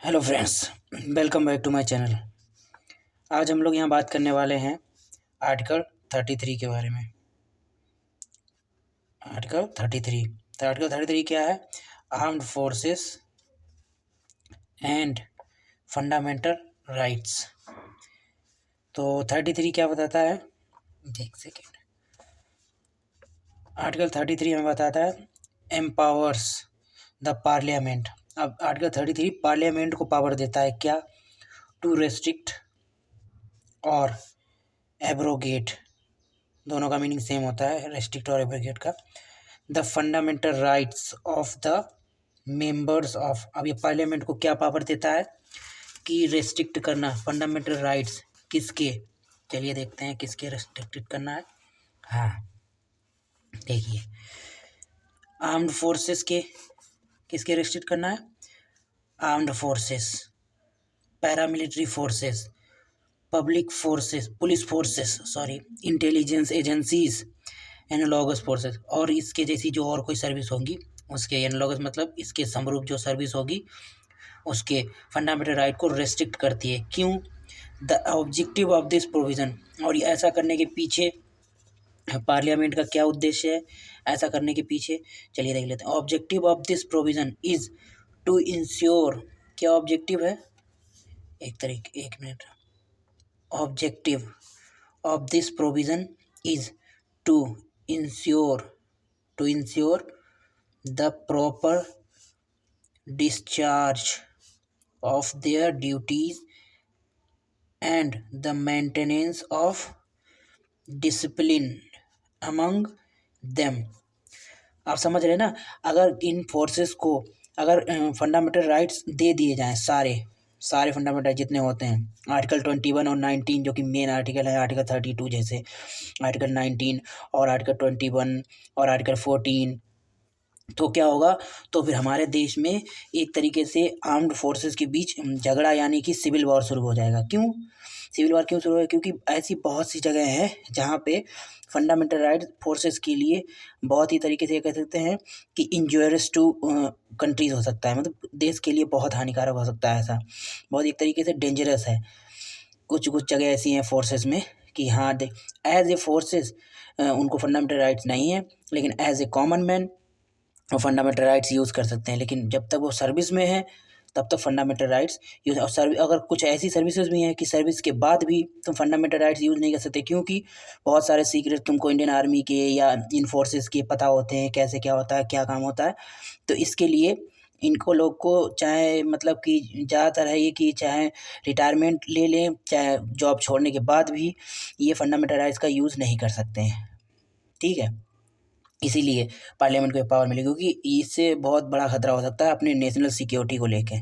Hello friends, welcome back to my channel. आज हम लोग यहाँ बात करने वाले हैं आर्टिकल 33 के बारे में। आर्टिकल 33 तो आर्टिकल 33 क्या है? Armed forces and fundamental rights. तो 33 क्या बताता है? एक सेकेंड। आर्टिकल 33 हमें बताता है एम्पावर्स द पार्लियामेंट। अब आर्टिकल 33 पार्लियामेंट को पावर देता है क्या? टू रेस्ट्रिक्ट और एब्रोगेट, दोनों का मीनिंग सेम होता है, रेस्ट्रिक्ट और एब्रोगेट का। The fundamental rights of the members of. अब ये पार्लियामेंट को क्या पावर देता है कि रेस्ट्रिक्ट करना फंडामेंटल राइट्स किसके? चलिए देखते हैं किसके रेस्ट्रिक्ट करना है। हाँ, देखिए आर्म्ड फोर्सेस के किसके रेस्ट्रिक्ट करना है? Armed forces, paramilitary forces, public forces, police forces, sorry, intelligence agencies, analogous forces, और इसके जैसी जो और कोई सर्विस होगी उसके एनालॉगस मतलब इसके समरूप जो सर्विस होगी उसके फंडामेंटल राइट को रेस्ट्रिक्ट करती है। क्यों? The objective of this provision, और ऐसा करने के पीछे पार्लियामेंट का क्या उद्देश्य है? ऐसा करने के पीछे चलिए देख लेते हैं। Objective of this provision is to ensure, क्या ऑब्जेक्टिव है? एक minute. Objective of this provision is to ensure the proper discharge of their duties and the maintenance of discipline among them। आप समझ रहे ना? अगर इन फोर्सेस को अगर फंडामेंटल राइट्स दे दिए जाएं, सारे फंडामेंटल जितने होते हैं, आर्टिकल 21 और 19 जो कि मेन आर्टिकल है, आर्टिकल 32 जैसे आर्टिकल 19 और आर्टिकल 21 और आर्टिकल 14, तो क्या होगा? तो फिर हमारे देश में एक तरीके से आर्म्ड फोर्सेस के बीच झगड़ा यानी कि सिविल वॉर शुरू हो जाएगा। क्यों सिविल वॉर क्यों शुरू होगा? क्योंकि ऐसी बहुत सी जगह हैं जहाँ पे फंडामेंटल राइट फोर्सेस के लिए बहुत ही तरीके से कह सकते हैं कि इंजूरियस टू कंट्रीज हो सकता है, मतलब देश के लिए बहुत हानिकारक हो सकता है। ऐसा बहुत एक तरीके से डेंजरस है। कुछ जगह ऐसी हैं फोर्सेस में कि हाँ एज ए फोर्सेस उनको फंडामेंटल राइट्स नहीं है, लेकिन एज ए कॉमन मैन वो फंडामेंटल राइट्स यूज़ कर सकते हैं। लेकिन जब तक वो सर्विस में है तब तक फंडामेंटल राइट्स यूज़, और अगर कुछ ऐसी सर्विसेज भी हैं कि सर्विस के बाद भी तुम फंडामेंटल राइट्स यूज़ नहीं कर सकते, क्योंकि बहुत सारे सीक्रेट तुमको इंडियन आर्मी के या इन फोर्सेस के पता होते हैं, कैसे क्या होता है, क्या काम होता है। तो इसके लिए इनको लोग को चाहे मतलब कि ज़्यादातर है ये कि चाहे रिटायरमेंट ले लें, चाहे जॉब छोड़ने के बाद भी ये फंडामेंटल राइट्स का यूज़ नहीं कर सकते हैं। ठीक है, इसीलिए पार्लियामेंट को पावर मिली, क्योंकि इससे बहुत बड़ा खतरा हो सकता है अपने नेशनल सिक्योरिटी को लेके,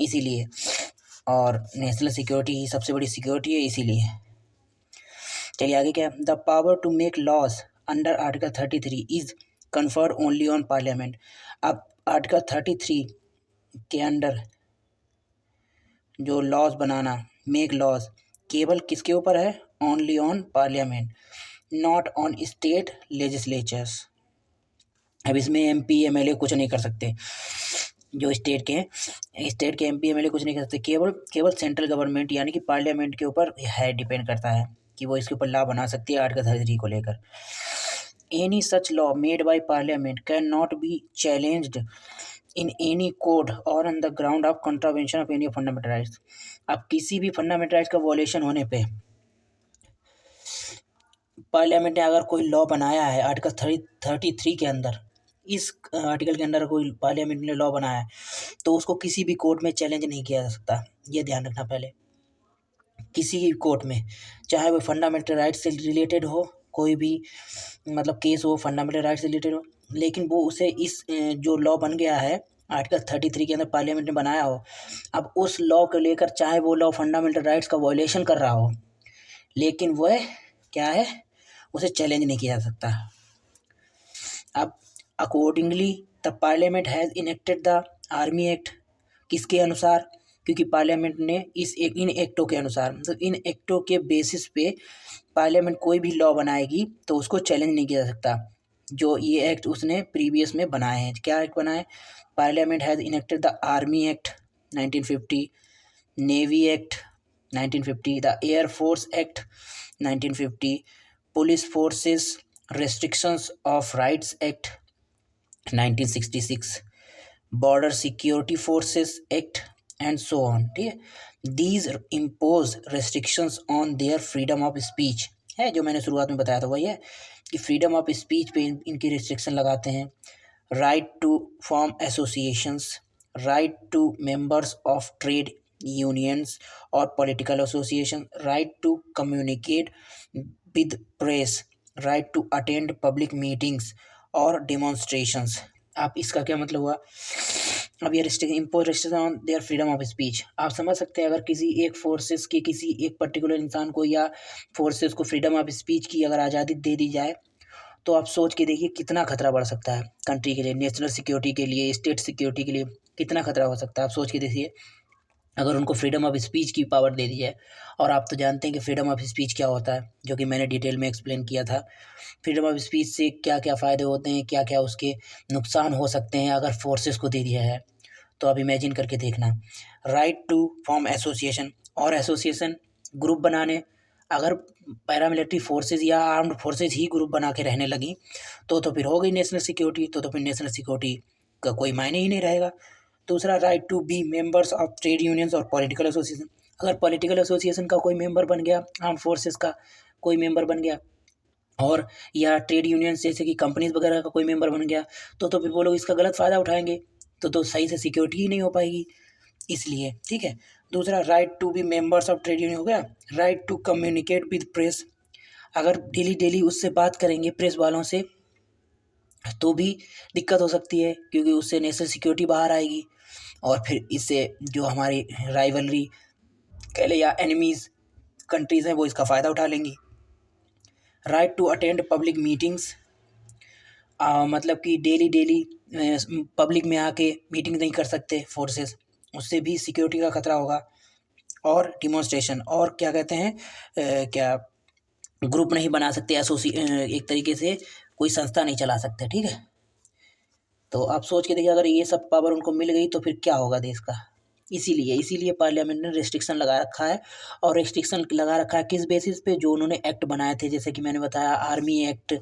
इसीलिए। और नेशनल सिक्योरिटी ही सबसे बड़ी सिक्योरिटी है, इसीलिए। चलिए आगे क्या? The power to make laws under article 33 is conferred only on parliament. अब आर्टिकल 33 के अंडर जो लॉज बनाना, मेक लॉज, केवल किसके ऊपर है? Only on parliament, not on state legislatures. अब इसमें MP MLA कुछ नहीं कर सकते, जो स्टेट के MP MLA कुछ नहीं कर सकते। केवल सेंट्रल गवर्नमेंट यानी कि पार्लियामेंट के ऊपर है, डिपेंड करता है कि वो इसके ऊपर लॉ बना सकती है आर्टिकल 33 को लेकर। Any such law made by parliament can not be challenged in any court और on the ground of contravention of any fundamental rights. अब किसी भी फंडामेंटल राइट्स का वॉयलेशन होने पे पार्लियामेंट ने अगर कोई लॉ बनाया है आर्टिकल 33 के अंदर, इस आर्टिकल के अंदर कोई पार्लियामेंट ने लॉ बनाया है, तो उसको किसी भी कोर्ट में चैलेंज नहीं किया जा सकता। ये ध्यान रखना पहले, किसी भी कोर्ट में, चाहे वो फंडामेंटल राइट्स से रिलेटेड हो, कोई भी मतलब केस हो फंडामेंटल राइट्स से रिलेटेड हो, लेकिन वो उसे इस जो लॉ बन गया है आर्टिकल 33 के अंदर पार्लियामेंट ने बनाया हो, अब उस लॉ को लेकर चाहे वो लॉ फंडामेंटल राइट्स का वायलेशन कर रहा हो, लेकिन वह क्या है, उसे चैलेंज नहीं किया जा सकता। अब accordingly the parliament has enacted the army act, किसके अनुसार? क्योंकि पार्लियामेंट ने इन एक्टों के अनुसार, मतलब इन एक्टों के बेसिस पे पार्लियामेंट कोई भी लॉ बनाएगी तो उसको चैलेंज नहीं किया जा सकता। जो ये एक्ट उसने प्रीवियस में बनाए हैं, क्या एक्ट बनाए? Parliament has enacted the army act, 1950, Navy Act 1950, the Air Force Act 1950, Police Forces Restrictions of Rights Act 1966, Border Security Forces Act and so on. ठीक है, these impose restrictions on their freedom of speech है, जो मैंने शुरुआत में बताया था वही है कि फ्रीडम ऑफ स्पीच पे इनकी रिस्ट्रिक्शन लगाते हैं. Right to form associations, right to members of trade unions और political association, right to communicate with press, right to attend public meetings और डिमॉन्स्ट्रेशंस. आप इसका क्या मतलब हुआ? अब ये impose restriction on their freedom of speech. आप समझ सकते हैं अगर किसी एक फोर्सेस के किसी एक पर्टिकुलर इंसान को या फोर्सेस को फ्रीडम ऑफ स्पीच की अगर आज़ादी दे दी जाए तो आप सोच के देखिए कितना खतरा बढ़ सकता है कंट्री के लिए, नेशनल सिक्योरिटी के लिए, स्टेट सिक्योरिटी के लिए कितना खतरा हो सकता है. आप सोच के देखिए अगर उनको फ्रीडम ऑफ स्पीच की पावर दे दी जाए. और आप तो जानते हैं कि फ्रीडम ऑफ स्पीच क्या होता है, जो कि मैंने डिटेल में एक्सप्लेन किया था. फ्रीडम ऑफ स्पीच से क्या क्या फ़ायदे होते हैं, क्या क्या उसके नुकसान हो सकते हैं अगर फोर्सेस को दे दिया है. तो आप इमेजिन करके देखना. राइट टू फॉर्म एसोसिएशन, और एसोसिएशन ग्रुप बनाने. अगर पैरामिलिट्री फोर्सेस या आर्म्ड फोर्सेस ही ग्रुप बना के रहने लगी तो फिर हो गई नेशनल सिक्योरिटी, तो फिर नेशनल सिक्योरिटी का कोई मायने ही नहीं रहेगा. दूसरा, right to be members of trade unions और पॉलिटिकल एसोसिएशन. अगर पॉलिटिकल एसोसिएशन का कोई मेंबर बन गया, आर्म फोर्सेस का कोई मेंबर बन गया, और या ट्रेड यूनियंस जैसे कि कंपनीज वगैरह का कोई मेंबर बन गया तो फिर वो लोग इसका गलत फ़ायदा उठाएंगे, तो सही से सिक्योरिटी ही नहीं हो पाएगी. इसलिए ठीक है. दूसरा, right to be members of trade union हो गया. Right to communicate with press. अगर डेली डेली उससे बात करेंगे प्रेस वालों से तो भी दिक्कत हो सकती है, क्योंकि उससे नेशनल सिक्योरिटी बाहर आएगी और फिर इससे जो हमारी राइवलरी कह ले या एनिमीज़ कंट्रीज़ हैं वो इसका फ़ायदा उठा लेंगी. Right to attend public meetings. मतलब कि डेली डेली पब्लिक में आके मीटिंग नहीं कर सकते फोर्सेस, उससे भी सिक्योरिटी का खतरा होगा. और डिमॉन्स्ट्रेशन, और क्या कहते हैं क्या ग्रुप नहीं बना सकते, एक तरीके से कोई संस्था नहीं चला सकते. ठीक है, तो आप सोच के देखिए अगर ये सब पावर उनको मिल गई तो फिर क्या होगा देश का. इसीलिए पार्लियामेंट ने रिस्ट्रिक्शन लगा रखा है. और रिस्ट्रिक्शन लगा रखा है किस बेसिस पे? जो उन्होंने एक्ट बनाए थे, जैसे कि मैंने बताया army act,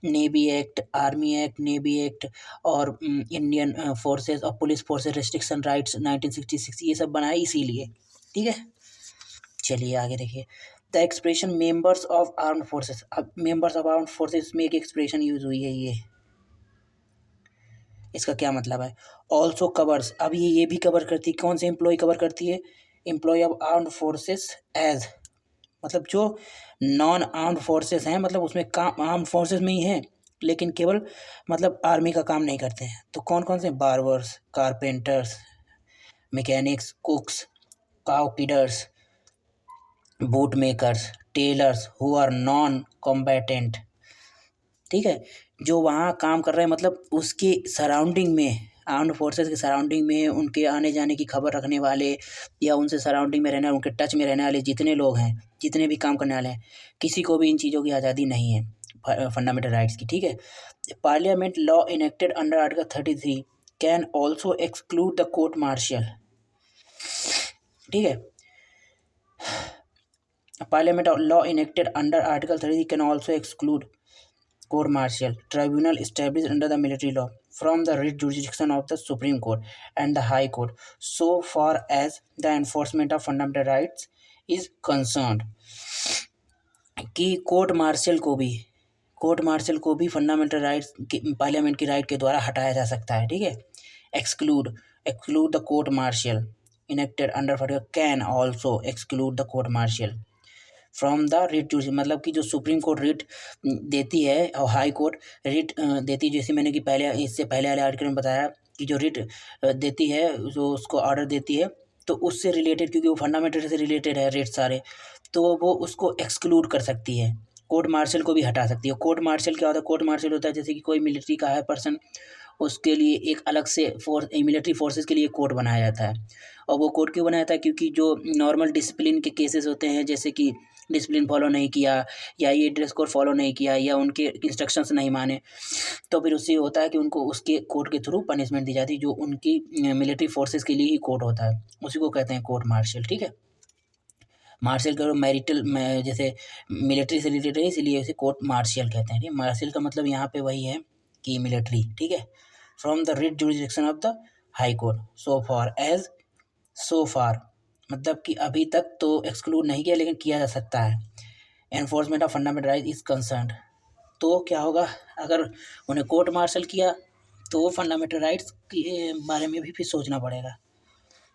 navy act, army act, navy act और इंडियन फोर्सेस और पुलिस फोर्सेस रिस्ट्रिक्शन राइट्स 1966, ये सब बनाए इसीलिए. ठीक है, चलिए आगे देखिए. The expression members of armed forces. अब मेंबर्स ऑफ आर्म्ड फोर्सेस में एक एक्सप्रेशन यूज हुई है, ये इसका क्या मतलब है? Also covers. अब ये भी कवर करती है. कौन से एम्प्लॉय कवर करती है? Employ of armed forces as, मतलब जो नॉन आर्म्ड फोर्सेस हैं, मतलब उसमें काम आर्म्ड फोर्सेस में ही हैं लेकिन केवल मतलब आर्मी का काम नहीं करते हैं. तो कौन कौन से? Barbers, carpenters, mechanics, cooks, cow feeders, boot makers, tailors who are non combatant. ठीक है, जो वहाँ काम कर रहे हैं मतलब उसके सराउंडिंग में, आर्म्ड फोर्सेस के सराउंडिंग में उनके आने जाने की खबर रखने वाले या उनसे सराउंडिंग में रहने, उनके टच में रहने वाले जितने लोग हैं, जितने भी काम करने वाले हैं, किसी को भी इन चीज़ों की आज़ादी नहीं है फंडामेंटल राइट्स की. ठीक है. Parliament law enacted under article 33 can also exclude the court martial. ठीक है, parliament law enacted under article 33 can also exclude court martial tribunal established under the military law from the writ jurisdiction of the Supreme Court and the High Court so far as the enforcement of fundamental rights is concerned. कि court martial को भी fundamental rights parliament की right के द्वारा हटाया जा सकता है. ठीक है, exclude the court martial enacted under can also exclude the court martial from the writ, मतलब कि जो सुप्रीम कोर्ट रिट देती है और हाई कोर्ट रिट देती है, जैसे मैंने कि पहले इससे पहले वाले आर्टिकल में बताया कि जो रिट देती है, जो उसको ऑर्डर देती है, तो उससे रिलेटेड, क्योंकि वो फंडामेंटल से रिलेटेड है रेट सारे, तो वो उसको एक्सक्लूड कर सकती है, कोर्ट मार्शल को भी हटा सकती है. कोर्ट मार्शल क्या होता है? कोर्ट मार्शल होता है जैसे कि कोई मिलिट्री का है पर्सन, उसके लिए एक अलग से मिलिट्री फोर्सेस के लिए कोर्ट बनाया जाता है. और वो कोर्ट क्यों बनाया जाता है? क्योंकि जो नॉर्मल डिसिप्लिन के केसेस होते हैं, जैसे कि डिसिप्लिन फॉलो नहीं किया या ये ड्रेस कोड फॉलो नहीं किया या उनके इंस्ट्रक्शंस नहीं माने, तो फिर उससे होता है कि उनको उसके कोर्ट के थ्रू पनिशमेंट दी जाती है, जो उनकी मिलिट्री फोर्सेस के लिए ही कोर्ट होता है, उसी को कहते हैं कोर्ट मार्शल। ठीक है, मार्शल का मैरिटल जैसे मिलिट्री से रिलेटेड है, इसीलिए उसे कोर्ट मार्शियल कहते हैं। ठीक है, मार्शल का मतलब यहाँ पे वही है कि मिलिट्री। ठीक है, from the writ jurisdiction of the high court so far मतलब कि अभी तक तो एक्सक्लूड नहीं किया, लेकिन किया जा सकता है। Enforcement of fundamental right is concern, तो क्या होगा अगर उन्हें कोर्ट मार्शल किया तो फंडामेंटल राइट्स के बारे में भी फिर सोचना पड़ेगा।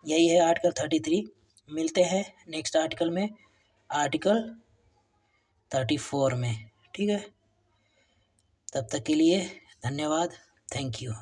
यही है आर्टिकल 33। मिलते हैं नेक्स्ट आर्टिकल में, आर्टिकल 34 में। ठीक है, तब तक के लिए धन्यवाद, थैंक यू।